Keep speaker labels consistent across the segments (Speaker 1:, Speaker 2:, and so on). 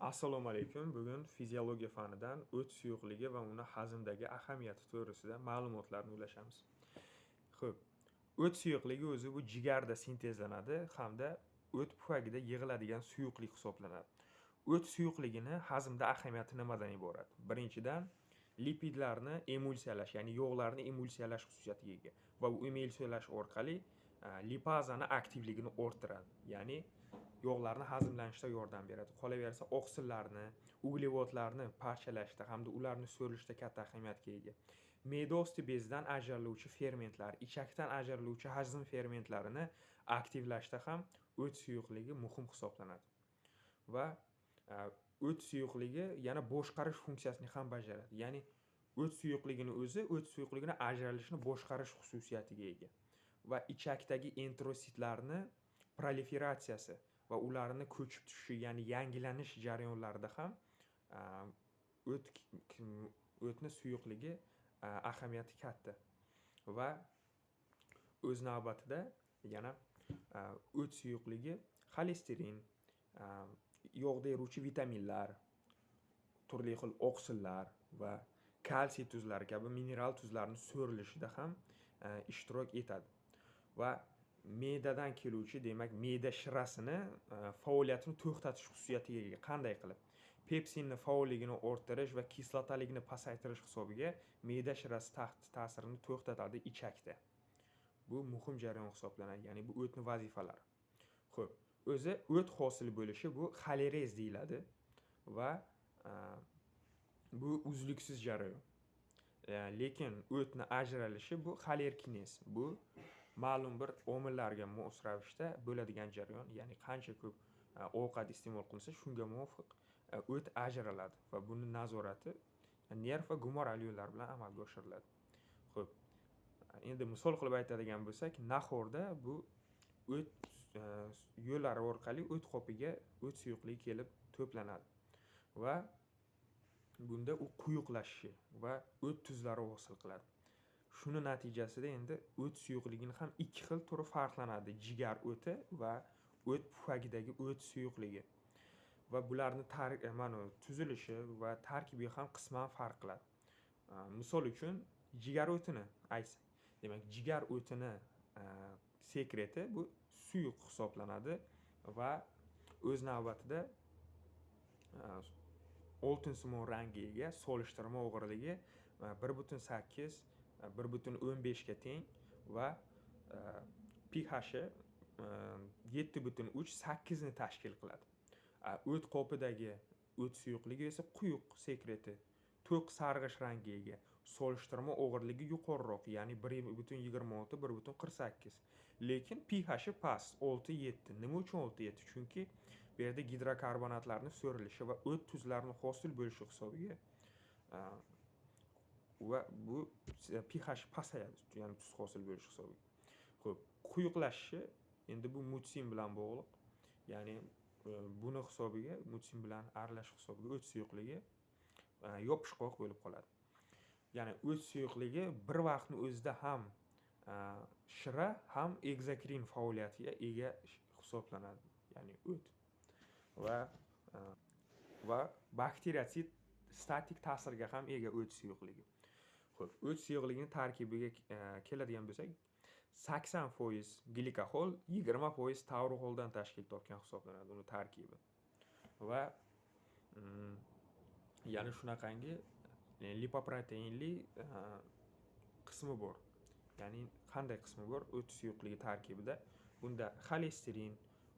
Speaker 1: Assalomu alaykum. Bugun fiziologiya fanidan o't suyuqligi va uni hazmdagi ahamiyati to'g'risida ma'lumotlarni ulashamiz. Xo'p, o't suyuqligi o'zi bu jigarda sintezlanadi hamda o't pufagida yig'iladigan suyuqlik hisoblanadi. O't suyuqligini hazmda ahamiyati nimadan iborat? Birinchidan, lipidlarni emulsiyalash, ya'ni yog'larni emulsiyalash xususiyatiga ega va u emulsiyalash orqali lipazani aktivligini orttiradi. Ya'ni yog'larni hazmlanishda yordam beradi. Qolaversa, oqsillarni, uglevodlarni parchalashda hamda ularni so'rilishda katta ahamiyatga ega. Me'da osti bezidan ajraluvchi fermentlar, ichakdan ajraluvchi hazm fermentlarini aktivlashda ham o't suyuqligi muhim hisoblanadi. Va o't suyuqligi yana boshqarish funksiyasini ham bajaradi. Ya'ni o't suyuqligini o'zi o't suyuqligini ajralishini boshqarish xususiyatiga ega. Va ichakdagi enterositlarni proliferatsiyasi va ularni ko'chib tushishi, ya'ni yangilanish jarayonlarida ham o'tni suyuqligi ahamiyati katta. Va o'z navbatida yana o't suyuqligi xolesterin, yog'da eruvchi vitaminlar, turli xil oqsillar va kalsiy tuzlari kabi mineral tuzlarning so'rilishida ham ishtirok etadi. Va me'dadan keluvchi, demak, me'da shirasini faoliyatini to'xtatish xususiyatiga ega. Qanday qilib? Pepsinni faolligini orttirish va kislotaligini pasaytirish hisobiga me'da shirasi ta'sirini to'xtatadi ichakda. Bu muhim jarayon hisoblanadi, ya'ni bu o'tni vazifalari. Xo'p, o'zi o't hosil bo'lishi bu xolerez deyiladi va bu uzluksiz jarayon. Lekin o'tni ajralishi bu xolerkinez. Bu ma'lum bir omillarga mos ravishda bo'ladigan jarayon, ya'ni qancha ko'p ovqat iste'mol qilinsa, shunga muvofiq o't ajraladi va buni nazorati nerv va gumoral yo'llar bilan amalga oshiriladi. Xo'p, endi misol qilib aytadigan bo'lsak, nahorda bu o't yo'llari orqali o't qopiga o't suyuqligi kelib to'planadi va bunda u quyuqlashishi va o't tuzlari hosil qiladi. Shuni natijasida endi o't suyuqligini ham ikki xil turi farqlanadi: jigar o'ti va o't pufagidagi o't suyuqligi. Va bularning tuzilishi va tarkibi ham qisman farq qiladi. Misol uchun, jigar o'tini aytsak, demak, jigar o'tini sekreti bu suyuq hisoblanadi va o'z navbatida oltinsimon rangga ega, solishtirma og'irligi 1.8 1.15 ga teng va pH-i 7.3-8 ni tashkil qiladi. O't qopidagi o't suyuqligi esa quyuq sekreti, to'q sarg'ish rangga ega, solishtirma og'irligi yuqoriroq, ya'ni 1.26 1.48. Lekin pH-i past, 6-7. Nima uchun 6-7? Chunki bu yerda gidrokarbonatlarning so'rilishi va o't tuzlarining hosil bo'lishi hisobiga va bu pH pasayadi, ya'ni tuz hosil bo'lishi hisobiga. Xo'p, quyuqlashishi endi bu mutsin bilan bog'liq. Ya'ni buni hisobiga, mutsin bilan aralashish hisobiga o't suyuqligi yopishqoq bo'lib qoladi. Ya'ni o't suyuqligi bir vaqtning o'zida ham shira, ham egzokrin faoliyatiga ega hisoblanadi, ya'ni o't. Va bakteriotsid statik ta'sirga ham ega o't suyuqligi. Xo'p, o't suyuqligining tarkibiga keladigan bo'lsak, 80% glikoxol, 20% tauroxoldan tashkil topgan hisoblanadi uni tarkibi. Va yana shunaqangi lipoproteinli qismi bor. Ya'ni qanday qismi bor o't suyuqligi tarkibida? Bunda xolesterin,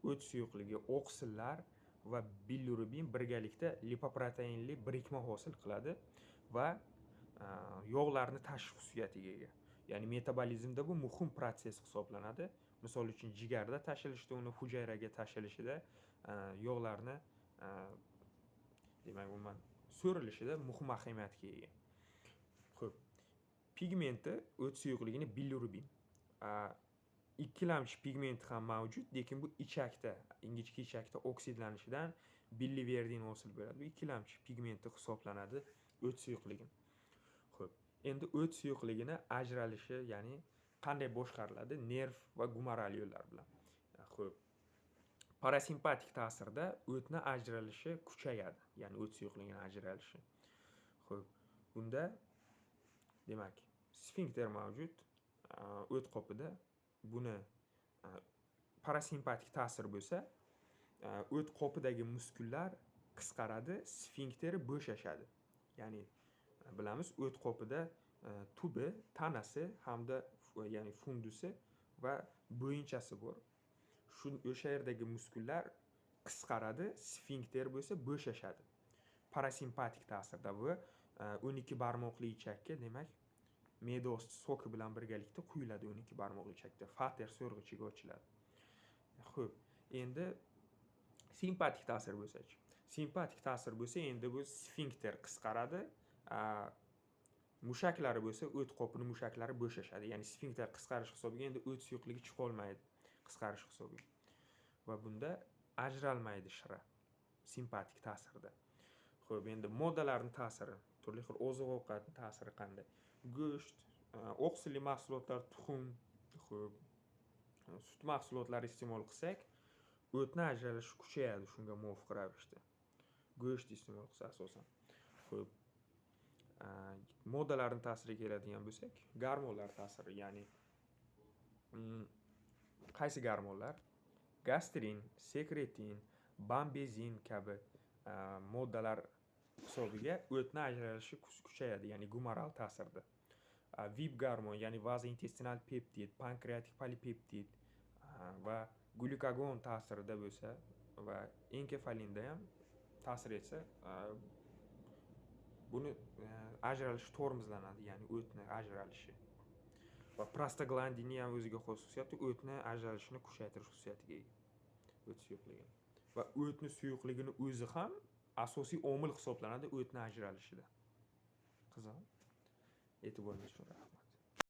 Speaker 1: o't suyuqligi, oqsillar va bilirubin birgalikda lipoproteinli birikma hosil qiladi va yog'larni tashish xususiyatiga ega. Ya'ni metabolizmda bu muhim proses hisoblanadi. Misol uchun, jigarda tashilishda, uni hujayraga tashilishida, yog'larni demak, umuman so'rilishida muhim ahamiyatga ega. Xo'p, pigmenti o't suyuqligini bilirubin. Ikkilamchi pigment ham mavjud, lekin bu ichakda, ingichka ichakda oksidlanishidan biliverdin hosil bo'ladi. Bu ikkilamchi pigmenti hisoblanadi o't suyuqligi. Xo'p, endi o't suyuqligini ajralishi, ya'ni qanday boshqariladi? Nerv va gumoral yo'llar bilan. Xo'p, Parasimpatik ta'sirda o'tni ajralishi kuchayadi, ya'ni o't suyuqligining ajralishi. Xo'p, bunda demak, sfinkter mavjud o't qopida. Buni parasimpatik ta'sir bo'lsa, o't qopidagi muskullar qisqaradi, sfinkteri bo'shashadi. Ya'ni bilamiz, o't qopida tubi, tanasi hamda ya'ni fundusi va bo'yinchasi bor. O'sha yerdagi muskullar qisqaradi, sfinkter bo'lsa bo'shashadi. Parasimpatik ta'sirda bu 12 barmoqli ichakka, demak, me'da osti so'ki bilan birgalikda quyiladi 12 barmoqli ichakda, fater so'rg'ichiga ochiladi. Xo'p, endi simpatik ta'sir bo'lsa-chi? Simpatik ta'sir bo'lsa, endi bu sfinkter qisqaradi, mushaklari bo'lsa, o't qopining mushaklari bo'shashadi. Ya'ni sfinkter qisqarish hisobiga endi o't suyuqligi chiqa olmaydi, qisqarish hisobiga. Va bunda ajralmaydi shira simpatik ta'sirda. Xo'p, endi moddalarning ta'siri, turli xil oziq-ovqat ta'siri qanday? Go'sht, oqsilli mahsulotlar, tuxum, xo'p, sut mahsulotlari iste'mol qilsak, o'tni ajralishi kuchayadi shunga muvofiq ravishda. Go'sht iste'mol qilsa asosan. Xo'p, moddalarning ta'siriga keladigan bo'lsak, gormonlar ta'siri, ya'ni qaysi gormonlar? Gastrin, sekretin, bambezin kabi moddalar hisobiga o'tni ajralishi kuchayadi, ya'ni gumoral ta'sirda. VIP gormon, ya'ni vazointestinal peptid, pankreatik polipeptid va glyukagon ta'sirida bo'lsa va enkefalinda ham ta'sir etsa, buni ajralishi tormozlanadi, ya'ni o'tni ajralishi. Va prostaglandinning ham o'ziga xos xususiyati, o'tni ajralishini kuchaytirish xususiyatiga ega. O't suyuqligi. Va o'tni suyuqligini o'zi ham asosiy omil hisoblanadi o'tni ajralishida. Qiziq. E'tiboringiz uchun rahmat.